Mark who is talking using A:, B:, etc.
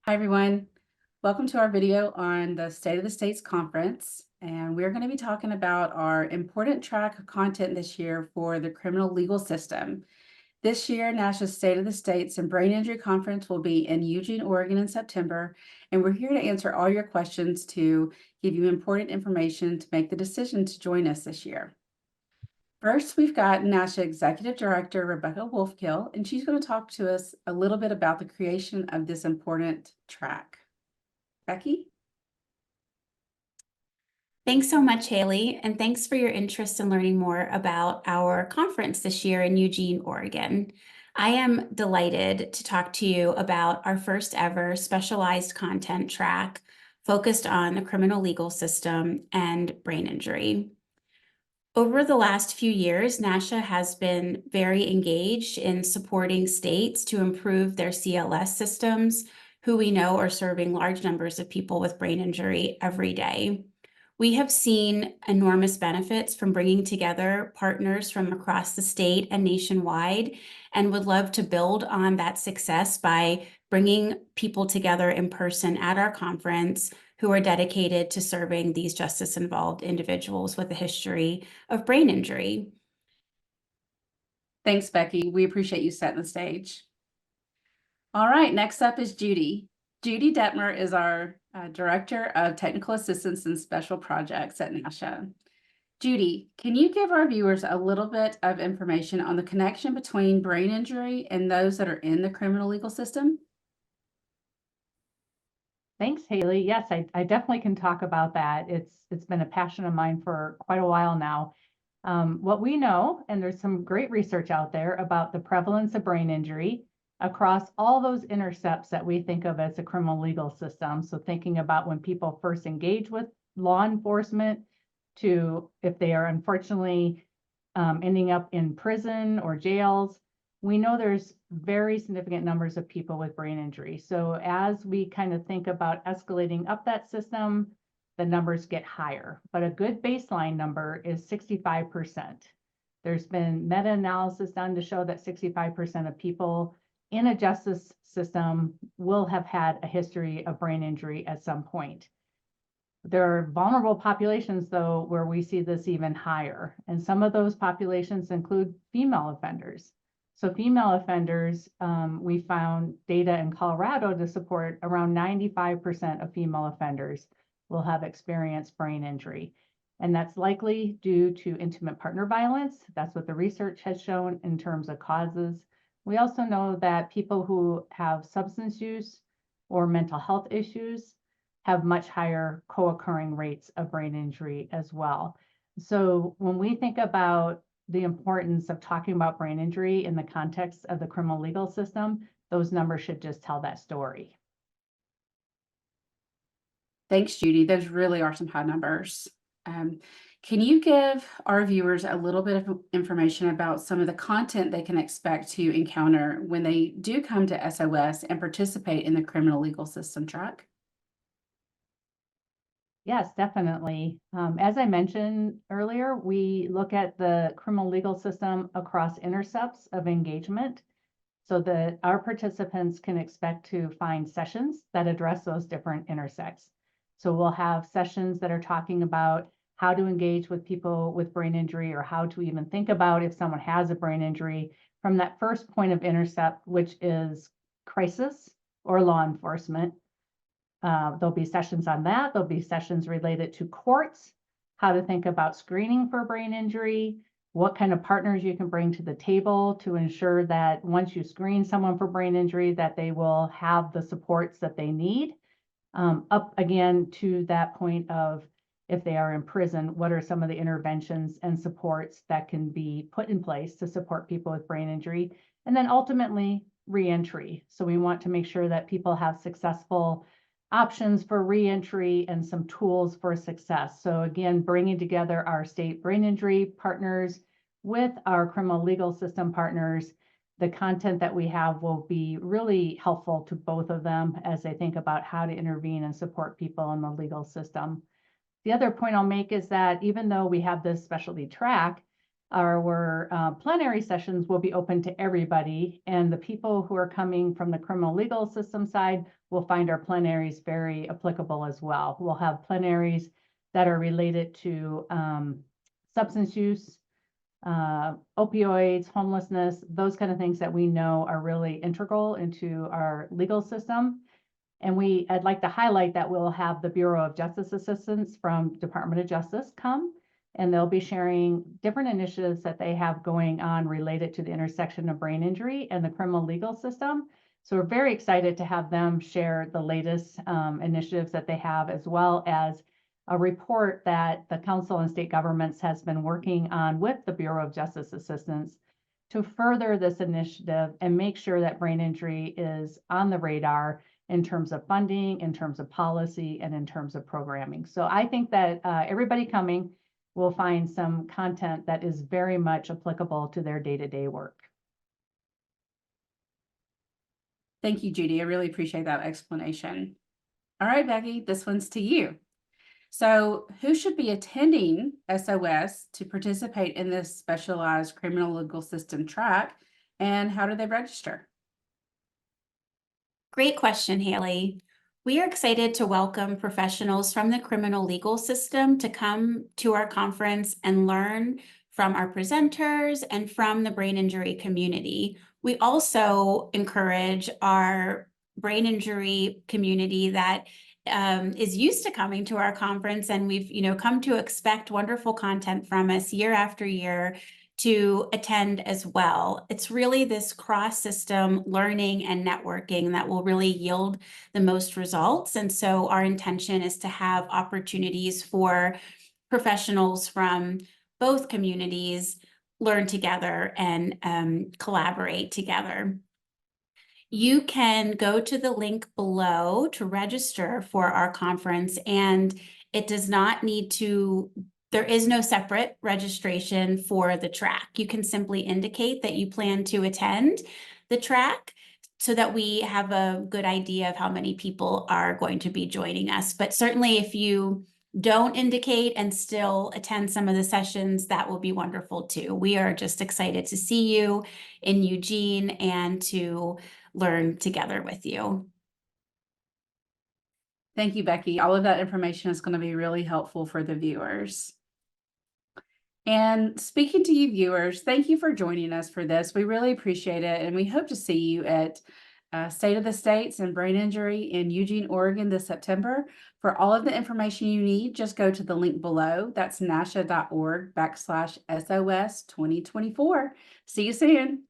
A: Hi, everyone. Welcome to our video on the State of the States Conference. And we're going to be talking about our important track of content this year for the criminal legal system. This year, NASHIA's State of the States and Brain Injury Conference will be in Eugene, Oregon in September. And we're here to answer all your questions to give you important information to make the decision to join us this year. First, we've got NASHIA Executive Director Rebecca Wolfkill, and she's going to talk to us a little bit about the creation of this important track. Becky?
B: Thanks so much, Haley, and thanks for your interest in learning more about our conference this year in Eugene, Oregon. I am delighted to talk to you about our first ever specialized content track focused on the criminal legal system and brain injury. Over the last few years, NASHIA has been very engaged in supporting states to improve their CLS systems, who we know are serving large numbers of people with brain injury every day. We have seen enormous benefits from bringing together partners from across the state and nationwide, and would love to build on that success by bringing people together in person at our conference who are dedicated to serving these justice-involved individuals with a history of brain injury.
A: Thanks, Becky. We appreciate you setting the stage. All right, next up is Judy. Judy Detmer is our Director of Technical Assistance and Special Projects at NASHIA. Judy, can you give our viewers a little bit of information on the connection between brain injury and those that are in the criminal legal system?
C: Thanks, Haley. Yes, I definitely can talk about that. It's been a passion of mine for quite a while now. What we know, and there's some great research out there about the prevalence of brain injury across all those intercepts that we think of as the criminal legal system. So thinking about when people first engage with law enforcement to if they are unfortunately ending up in prison or jails, we know there's very significant numbers of people with brain injury. So as we kind of think about escalating up that system, the numbers get higher, but a good baseline number is 65%. There's been meta-analysis done to show that 65% of people in a justice system will have had a history of brain injury at some point. There are vulnerable populations, though, where we see this even higher. And some of those populations include female offenders. So female offenders, we found data in Colorado to support around 95% of female offenders will have experienced brain injury. And that's likely due to intimate partner violence. That's what the research has shown in terms of causes. We also know that people who have substance use or mental health issues have much higher co-occurring rates of brain injury as well. So when we think about the importance of talking about brain injury in the context of the criminal legal system, those numbers should just tell that story.
A: Thanks, Judy. Those really are some high numbers. Can you give our viewers a little bit of information about some of the content they can expect to encounter when they do come to SOS and participate in the criminal legal system track?
C: Yes, definitely. As I mentioned earlier, we look at the criminal legal system across intercepts of engagement so that our participants can expect to find sessions that address those different intersects. So we'll have sessions that are talking about how to engage with people with brain injury, or how to even think about if someone has a brain injury from that first point of intercept, which is crisis or law enforcement. There'll be sessions on that. There'll be sessions related to courts, how to think about screening for brain injury, what kind of partners you can bring to the table to ensure that once you screen someone for brain injury, that they will have the supports that they need. Up again to that point of if they are in prison, what are some of the interventions and supports that can be put in place to support people with brain injury? And then ultimately, reentry. So we want to make sure that people have successful options for reentry and some tools for success. So again, bringing together our state brain injury partners with our criminal legal system partners, the content that we have will be really helpful to both of them as they think about how to intervene and support people in the legal system. The other point I'll make is that even though we have this specialty track, Our plenary sessions will be open to everybody, and the people who are coming from the criminal legal system side will find our plenaries very applicable as well. We'll have plenaries that are related to substance use, opioids, homelessness, those kind of things that we know are really integral into our legal system. And I'd like to highlight that we'll have the Bureau of Justice Assistants from Department of Justice come, and they'll be sharing different initiatives that they have going on related to the intersection of brain injury and the criminal legal system. So we're very excited to have them share the latest initiatives that they have, as well as a report that the Council on State Governments has been working on with the Bureau of Justice Assistance to further this initiative and make sure that brain injury is on the radar in terms of funding, in terms of policy, and in terms of programming. So I think that everybody coming will find some content that is very much applicable to their day-to-day work.
A: Thank you, Judy. I really appreciate that explanation. All right, Becky, this one's to you. So who should be attending SOS to participate in this specialized criminal legal system track, and how do they register?
B: Great question, Haley. We are excited to welcome professionals from the criminal legal system to come to our conference and learn from our presenters and from the brain injury community. We also encourage our brain injury community that is used to coming to our conference, and we've come to expect wonderful content from us year after year to attend as well. It's really this cross-system learning and networking that will really yield the most results. And so our intention is to have opportunities for professionals from both communities learn together and collaborate together. You can go to the link below to register for our conference, and it does not need to, there is no separate registration for the track. You can simply indicate that you plan to attend the track so that we have a good idea of how many people are going to be joining us. But certainly if you don't indicate and still attend some of the sessions, that will be wonderful too. We are just excited to see you in Eugene and to learn together with you.
A: Thank you, Becky. All of that information is going to be really helpful for the viewers. And speaking to you viewers, thank you for joining us for this. We really appreciate it. And we hope to see you at State of the States and Brain Injury in Eugene, Oregon this September. For all of the information you need, just go to the link below. That's nashia.org/SOS 2024. See you soon.